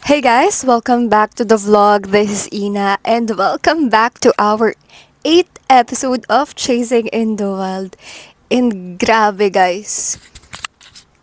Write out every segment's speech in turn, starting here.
Hey guys, welcome back to the vlog. This is Ina and welcome back to our 8th episode of Chasing in the Wild. And grabe guys,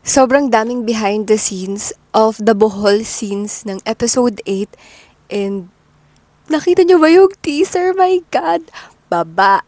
sobrang daming behind the scenes of the Bohol scenes ng episode 8. And nakita nyo ba yung teaser? My God! Baba!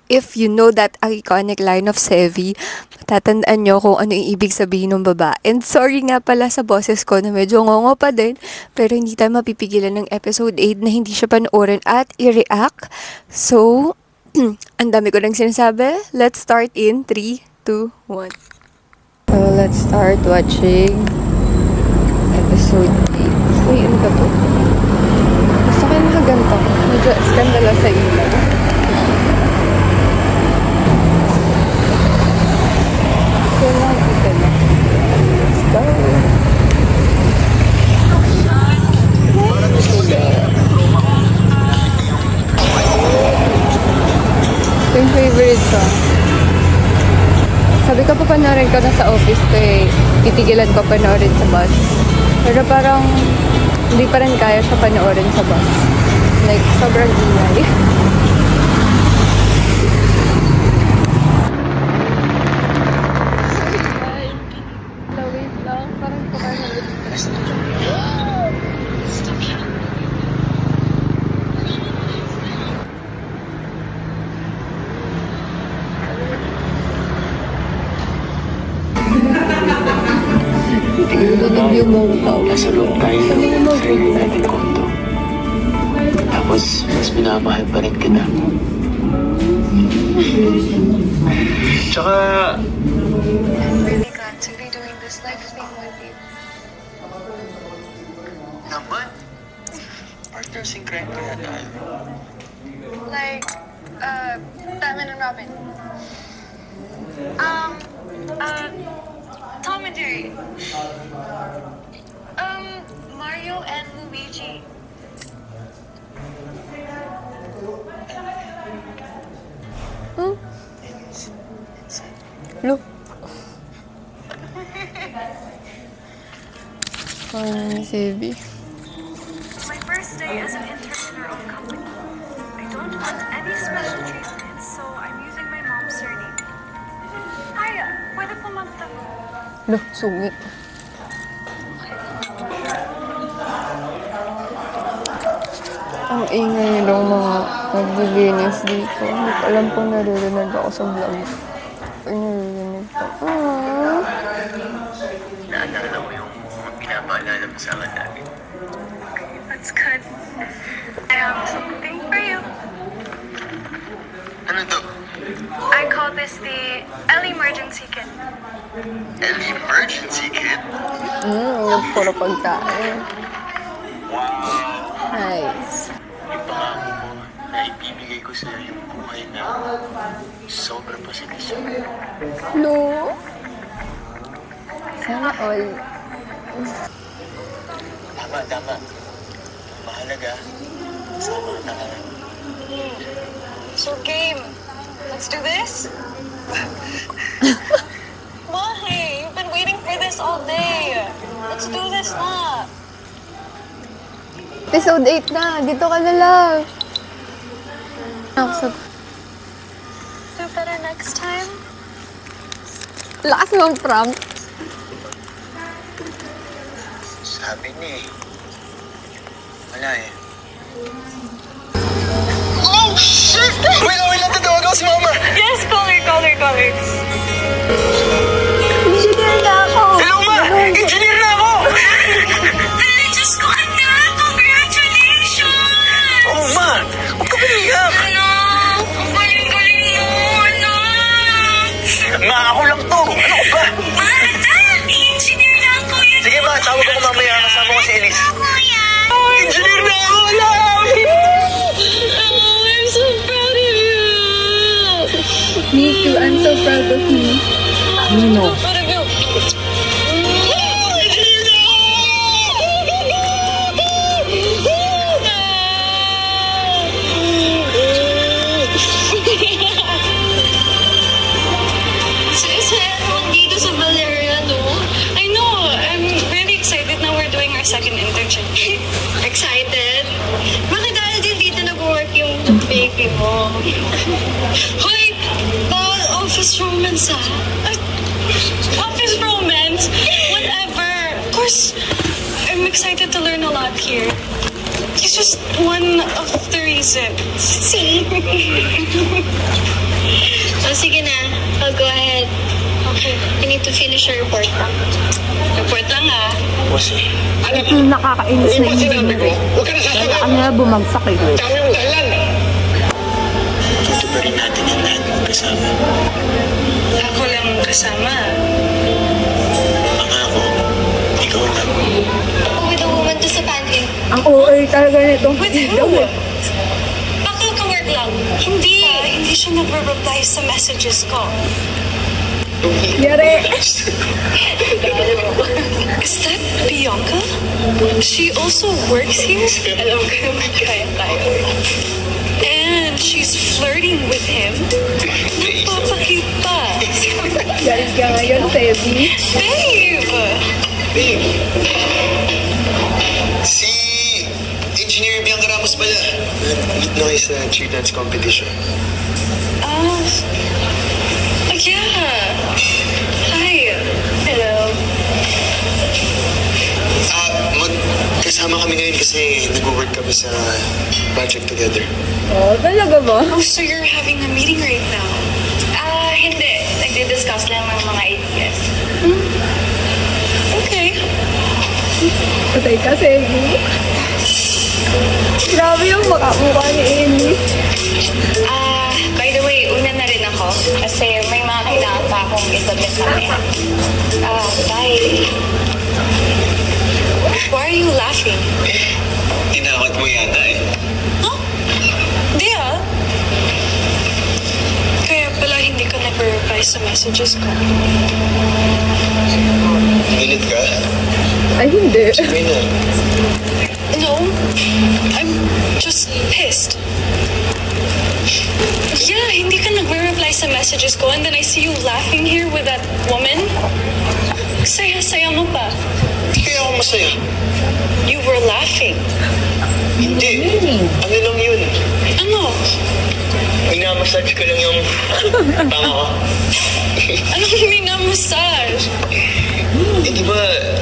If you know that iconic line of Sevi, matatandaan nyo kung ano yung ibig sabihin ng baba. And sorry nga pala sa boses ko na medyo ngongo pa din, pero hindi tayo mapipigilan ng episode 8 na hindi siya panoorin at i-react. So, ang dami ko nang sinasabi. Let's start in 3, 2, 1. So, let's start watching episode 8. Uy, ano ba to? Gusto ko yung nakaganto. Medyo skandala sa ilaw. Yung favorite song. Sabi ko papanoorin ko na sa office ko eh. Titigilan ko panoorin sa bus. Pero parang hindi pa rin kaya siya panoorin sa bus. Like, sobrang ingay. Wait lang. Parang kumain. Nasa loob tayo ng sarili natin kondo. Tapos, mas minamahal pa rin kita. Tsaka... I'm really glad to be doing this life thing with you. Naman? Partners in crime kaya tayo. Like, Batman and Robin. Tom and Jerry. Mario and Luigi. Look. Oh, Sevi. It's my first day as an intern in our own company. I don't want any special treatment, so I'm using my mom's surname. Aya, pwede po magtanong. Look, sungit. Ang ingay ng mga naglilinis dito. Hindi ko alam kung naririnig ako sa vlog. Naririnig ko. Naalala mo yung pinapaalala mo sa akin dati. That's good. I have something for you. Ano to? I call this the L-Emergency Kit. L-Emergency kit? Yung puro pagkain. Wow! Nice. Yung pangako ko na ibibigay ko sa'yo yung buhay na sobrang pasigasyon. No. Sana all. Tama. Mahalaga. Sama na ka. So game, let's do this? Why? You've been waiting for this all day. Let's do this na. Episode 8 na. Dito ka na lang. Do better next time. Lakas mong prompt. Sabi ni... Wala eh. Oh, shit! Wait lang, tatawag ako si Mama! Yes, call her. Engineer na ako. Hello, Ma! Engineer na ako! Ay, Diyos ko, anak! Congratulations! Oh, Ma! Huwag ka paniyak! Anak! Ang galing-galing mo, anak! Ma, ako lang to! Ano ko ba? Engineer na ako yun! Sige, Ma, tawag ako mamaya. Kasama ko si Elise. Kuya! Engineer na ako! Alam! I'm so proud of you! Me too. I'm so proud of you. Nino. Proud of you! Saya naman dito sa Valeria, no? I know, I'm really excited na we're doing our second maging internship. Excited? Bakit dahil din dito nag-work yung baby mo? Hoy! Bawal office romance office romance? Whatever. Of course, I'm excited to learn a lot here. It's just one of the reasons. See? Sige na. I'll go ahead. Okay. I need to finish your report. Report lang Boss eh. Yung nakakainis na Sinabi ko, huwag ka na sasagot. Ano na bumagsak eh. Dami yung dahilan. Tutuparin natin yung lahat magkasama. Ako lang kasama. Pangako, ikaw lang. With a woman to sa pantry. Ang OA talaga nitong With video who? eh. Bakit ka-work lang? Hindi siya nagre-reply sa messages ko. Yari! Is that Bianca? She also works here? Alam ko naman kaya tayo. And she's flirting with him? Nagpapakita pa. Yari ka ngayon, Sebi. Babe! Si Engineer Bianca Ramos pala. Meet na kayo sa cheer dance competition. Yeah. Hi. Hello. Magkasama kami ngayon kasi nag-work kami sa project together. Oh, talaga ba? Oh, so you're having a meeting right now? Hindi. Nagdi-discuss lang ng mga ideas. Okay. Patay ka, Sebi. Grabe yung mukha ni Amy. By the way, una na rin ako kasi may mga kailangan pa akong isubmit mamaya. Bye. Why are you laughing? Tinakot mo yata eh. Huh? Hindi Kaya pala hindi ka nag-reply sa messages ko. Galit ka? Ay, hindi. Sabihin na. No, I'm just pissed. Yeah, hindi ka nagre-reply sa messages ko and then I see you laughing here with that woman. Saya-saya mo pa. Hindi kaya ako masaya. You were laughing. Hindi. Ano lang yun? Ano? Minamassage ko lang yung tanga ko. Anong minamassage? Eh di ba,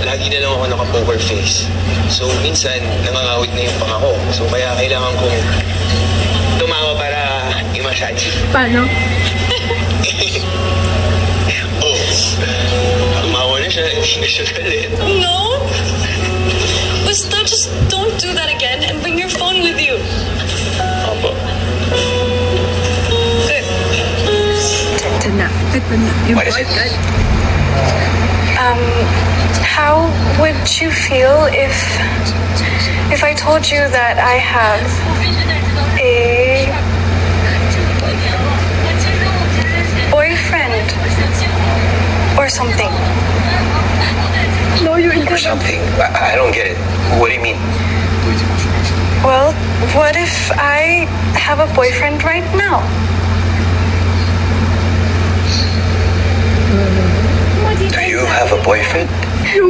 lagi na lang ako naka-poker face. So minsan, nangangawit na yung panga ko. So kaya kailangan kong tumawa para i-massage. Paano? Oh, umawa na siya, hindi na siya galit. No? Basta just don't do that again and bring your phone with you. Opo. Good. Ito na. What is it? How would you feel if I told you that I have a boyfriend or something? No, you're Or something? I don't get it. What do you mean? Well, what if I have a boyfriend right now? Do you have a boyfriend?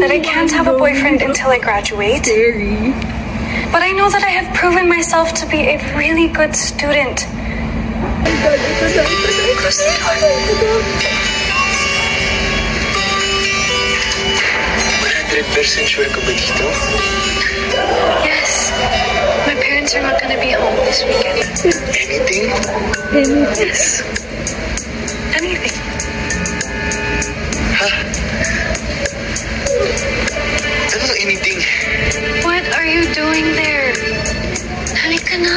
That I can't have a boyfriend until I graduate. Scary. But I know that I have proven myself to be a really good student. Ay, God, ito na. 100% sure ka ba dito? Yes. My parents are not gonna be home this weekend. Anything? Yes. Anything. Anong anything? What are you doing there? Halika na.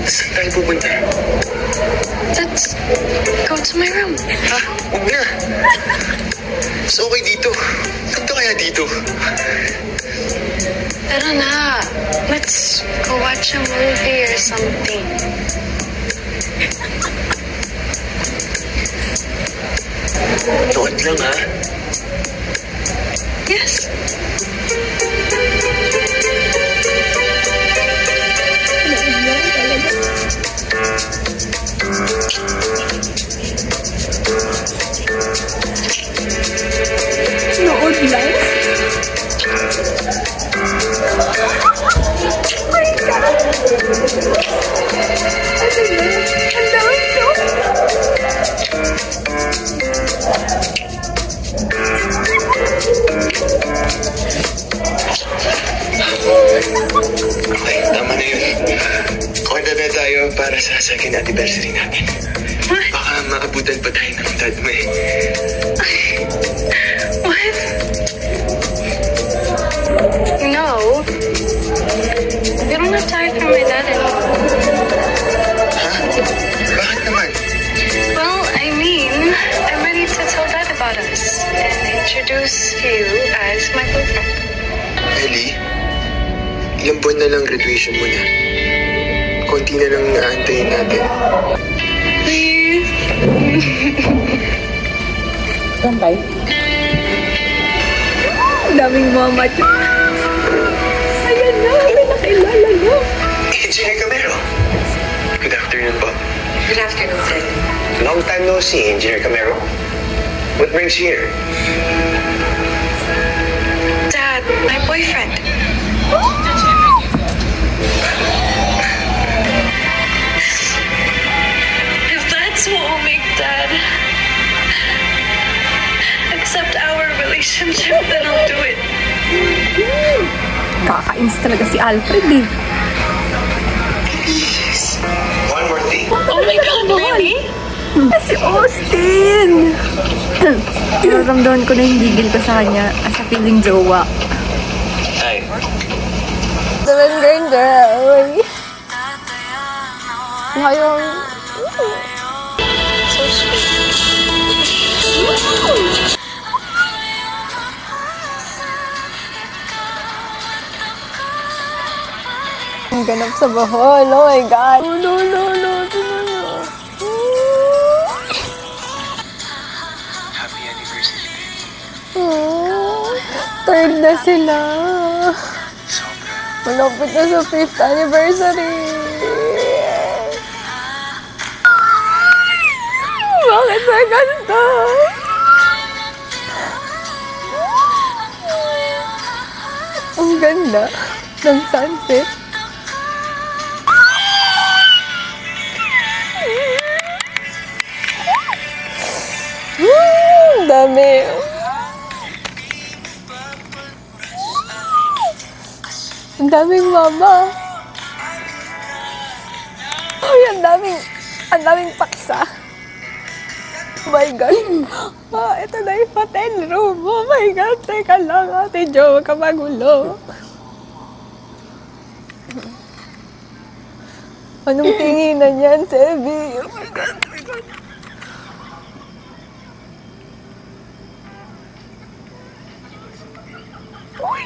Saan tayo pupunta? Let's go to my room. Ha? Huwag na. Mas okay dito. Punta kaya dito. Tara na. Let's go watch a movie or something. Nood lang ha. Yes. Nood lang. para sa second anniversary natin. Baka maabutan pa tayo ng dad mo eh. What? No. We don't have time for my dad anymore. Ha? Bakit naman? Well, I mean, I'm ready to tell Dad about us and introduce you as my boyfriend. Ellie, ilang buwan na lang graduation mo na. Konti na lang aantayin natin. Please. Sambay. Daming mama. Ayan na, may nakilala na. Engineer Camero. Good afternoon po. Good afternoon, sir. Long time no see, Engineer Camero. What brings you here? Dad, my boyfriend. If that's what will make Dad accept our relationship, then I'll do it. Kakainis talaga si Alfred eh. One more thing. Oh my God, really? Si Austin! Nararamdaman ko na yung gigil ko sa kanya as a feeling jowa. Hi. Seven girl. Ngayon. So sweet. Ang ganap sa Bohol. Oh my God. Oh, no. Happy anniversary. Third na sila. Sobra. Malapit na sa 5th anniversary. Bakit ba ganito? Ang ganda ng sunset. Dami. Ang daming mama. Uy, ang daming paksa. Oh my God. Ito na yung hotel room. Oh my God. Teka lang, Ate Jo. Huwag ka magulo. Anong tinginan yan, Sebi? Oh my God. Uy!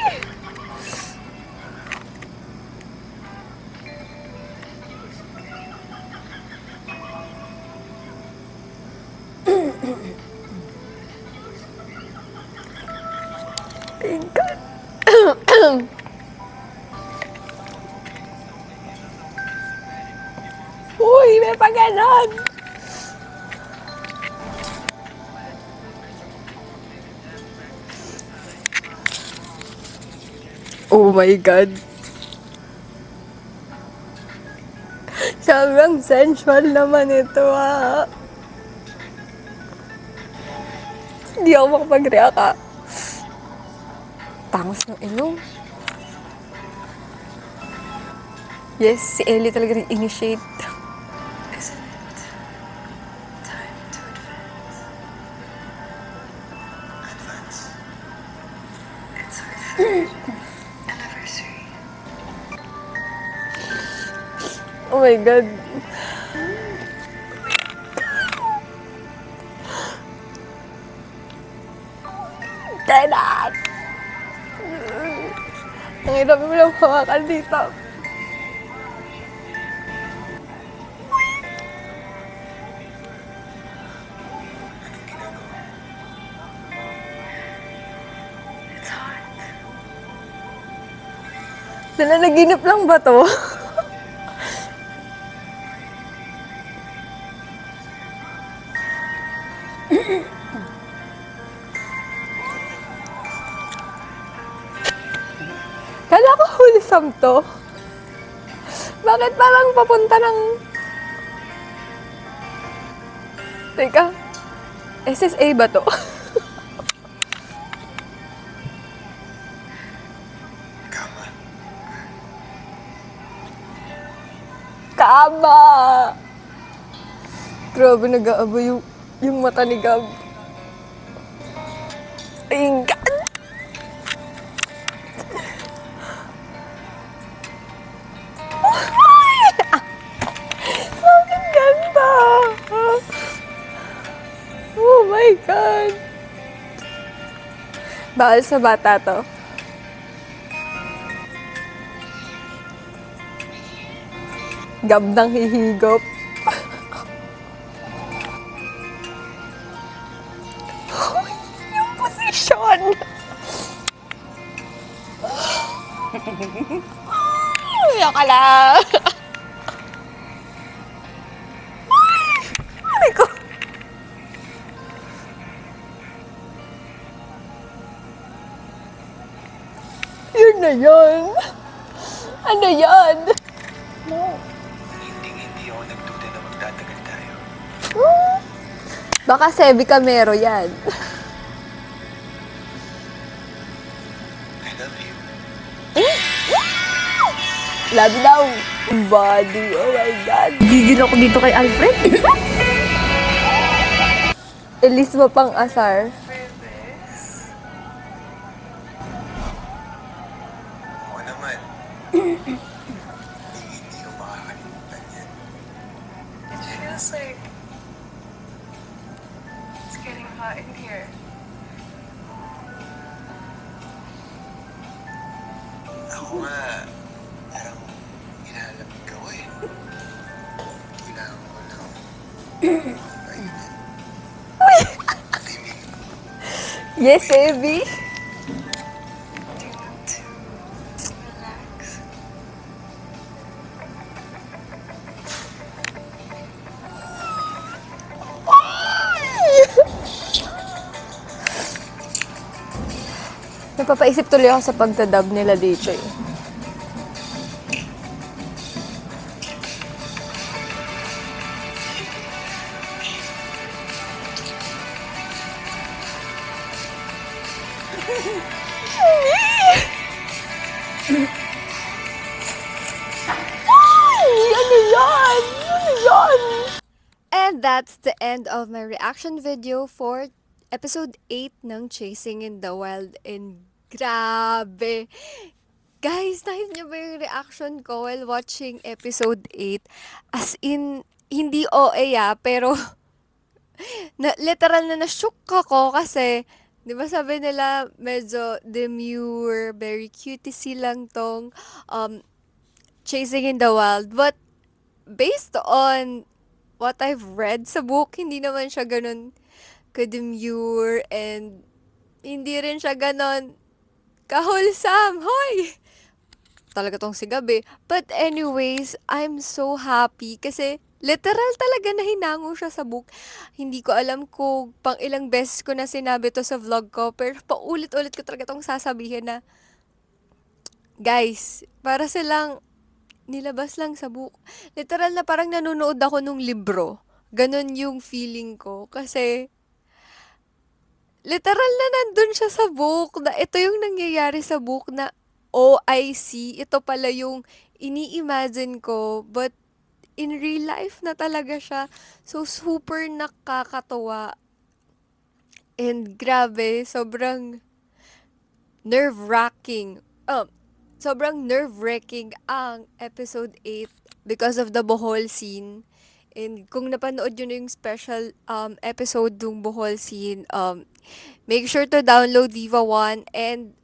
Thank God. Uy, may paganon! Oh my God. Sobrang sensual naman ito ah. Hindi ako makapag-react ah. Tangos ng ilong. Yes, si Ellie talaga nag-initiate. Isn't it time to advance? Advance. It's our third anniversary. Oh my God. Kailan? Ang hirap mo lang hawakan dito. It's hot. Nanaginip lang ba to? Kala ko wholesome to. Bakit parang papunta ng... Teka. SSA ba to? Kama. Tama! Grabe, nag-aabo yung mata ni Gab. Ay, God! Bakit ganda? Oh my God! Bawal sa bata to. Gab ng hihigop. Yung position! Iyak ka lang! Ay ko! Yun na yun! Ano yan? Hindi ako nagduda na magtatagal tayo. Baka Sebi Camero yan. I love you. Love daw. Body. Oh my God. Gigil ako dito kay Alfred. Elise mo pang asar. Oo naman. Hindi ko makakalimutan yan. It feels like it's getting hot in here. Ako nga, parang inalamig ako eh. Kailangan ko lang kainin. Yes, Sebi. Do you want to relax? Napapaisip tuloy ako sa pagdadub nila dito eh. Ano yan? Ano yan? And that's the end of my reaction video for episode 8 ng Chasing in the Wild. And grabe! Guys, nakita niyo ba yung reaction ko while watching episode 8? As in, hindi OA pero literal na na-shook ako kasi, di ba sabi nila, medyo demure, very cutesy lang tong Chasing in the Wild. But, based on what I've read sa book, hindi naman siya ganun ka-demure and hindi rin siya ganun ka-wholesome. Hoy! Talaga tong si Gabi. But anyways, I'm so happy kasi literal talaga na hinango siya sa book. Hindi ko alam kung pang ilang beses ko na sinabi to sa vlog ko, pero paulit-ulit ko talaga tong sasabihin na, guys, para silang nilabas lang sa book. Literal na parang nanonood ako nung libro. Ganon yung feeling ko. Kasi, literal na nandun siya sa book. Na ito yung nangyayari sa book na, oh, I see. Ito pala yung ini-imagine ko. But, in real life na talaga siya. So, super nakakatawa. And grabe, sobrang nerve-wracking. Sobrang nerve-wracking ang episode 8 because of the Bohol scene. And kung napanood yun yung special episode ng Bohol scene, make sure to download Viva One and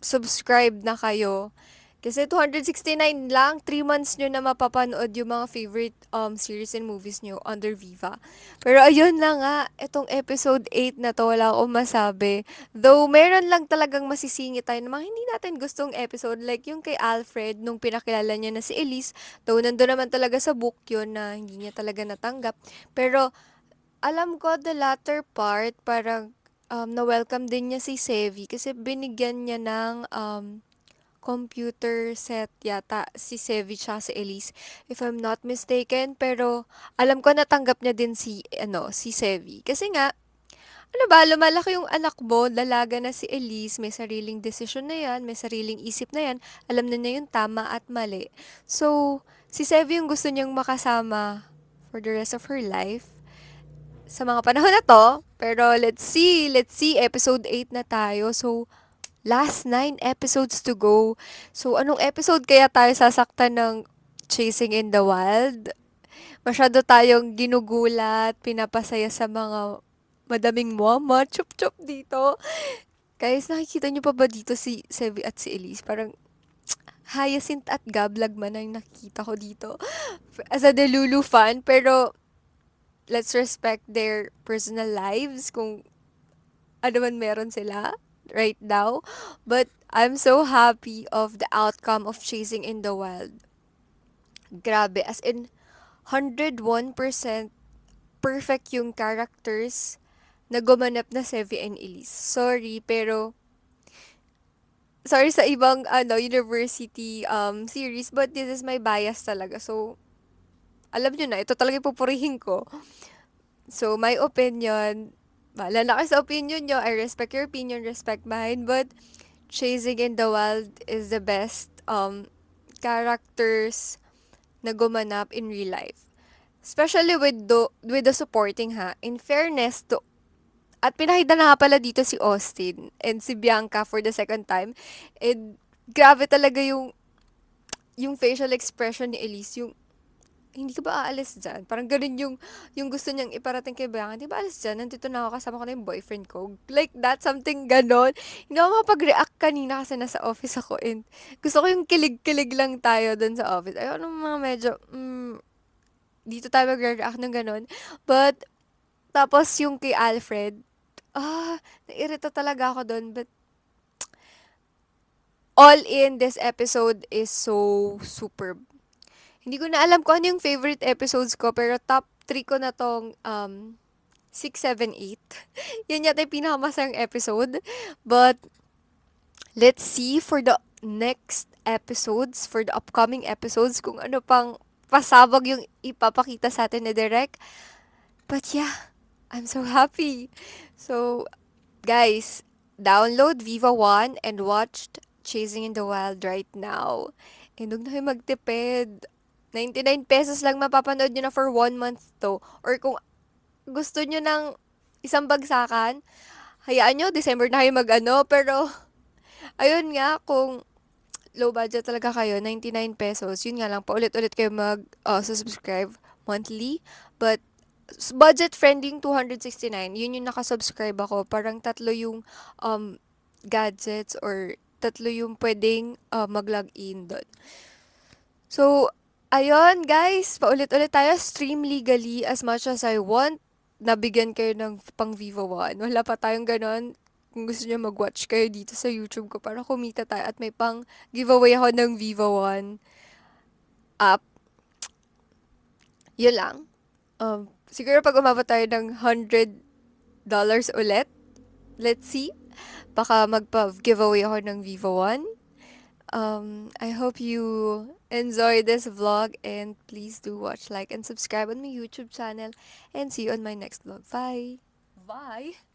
subscribe na kayo. Kasi 269 lang, 3 months nyo na mapapanood yung mga favorite series and movies nyo under Viva. Pero ayun na nga, itong episode 8 na to, wala akong masabi. Though, meron lang talagang masisingit tayo ng mga hindi natin gustong episode. Like yung kay Alfred, nung pinakilala niya na si Elise. Though, nandun naman talaga sa book yun na hindi niya talaga natanggap. Pero, alam ko, the latter part, parang na-welcome din niya si Sevi. Kasi binigyan niya ng computer set yata si Sevi siya si Elise, if I'm not mistaken. Pero alam ko natanggap niya din si si Sevi kasi nga Ano ba, lumalaki yung anak mo, dalaga na si Elise, may sariling desisyon na yan, may sariling isip na yan, alam na niya yung tama at mali. So, si Sevi yung gusto niyang makasama for the rest of her life sa mga panahon na to. Pero let's see, episode 8 na tayo. So, last 9 episodes to go. So, anong episode kaya tayo sasaktan ng Chasing in the Wild? Masyado tayong ginugulat, pinapasaya sa mga madaming mama, chup-chup dito. Guys, nakikita niyo pa ba dito si Sevi at si Elise? Parang Hyacinth at Gablag man ang nakikita ko dito. As a Delulu fan, pero let's respect their personal lives kung ano man meron sila right now. But I'm so happy of the outcome of Chasing in the Wild. Grabe, as in 101% perfect yung characters na gumanap na Sevi and Elise. Sorry sa ibang university series, but this is my bias talaga. So alam nyo na, ito talaga yung pupurihin ko. So my opinion, bahala na kayo sa opinion nyo. I respect your opinion, respect mine, but Chasing in the Wild is the best characters na gumanap in real life. Especially with the supporting ha. In fairness to, at pinakita na nga pala dito si Austin and si Bianca for the second time. And grabe talaga yung facial expression ni Elise, yung hindi ka ba aalis dyan? Parang ganun yung gusto niyang iparating kay Bianca. Hindi ba aalis dyan? Nandito na ako, kasama ko na yung boyfriend ko. Like that, something ganon. Hindi ako makapag-react kanina kasi nasa office ako. And gusto ko yung kilig-kilig lang tayo dun sa office. Ayoko nung mga medyo, dito tayo mag-react ng ganon. But, tapos yung kay Alfred, nairita talaga ako dun. But, all in, this episode is so superb. Hindi ko na alam kung ano yung favorite episodes ko, pero top 3 ko na tong 6, 7, 8. Yan yata yung pinakamasayang episode. But, let's see for the next episodes, for the upcoming episodes, kung ano pang pasabog yung ipapakita sa atin ni Direk. But yeah, I'm so happy. So, guys, download Viva One and watch Chasing in the Wild right now. And huwag na kayo magtipid. 99 pesos lang mapapanood nyo na for 1 month to. Or kung gusto nyo ng isang bagsakan, hayaan nyo, December na kayo pero, ayun nga, kung low budget talaga kayo, 99 pesos, yun nga lang, paulit-ulit kayo subscribe monthly. But, budget friendly yung 269, yun yung nakasubscribe ako. Parang 3 yung gadgets or 3 yung pwedeng mag-login doon. So, ayun guys, paulit-ulit tayo, stream legally as much as I want. Nabigyan kayo ng pang Viva One. Wala pa tayong ganon. Kung gusto nyo mag-watch kayo dito sa YouTube ko para kumita tayo at may pang giveaway ako ng Viva One app. Yun lang. Siguro pag umabot tayo ng $100 ulit, let's see. Baka magpa-giveaway ako ng Viva One. I hope you enjoy this vlog and please do watch, like, and subscribe on my YouTube channel and see you on my next vlog. Bye! Bye!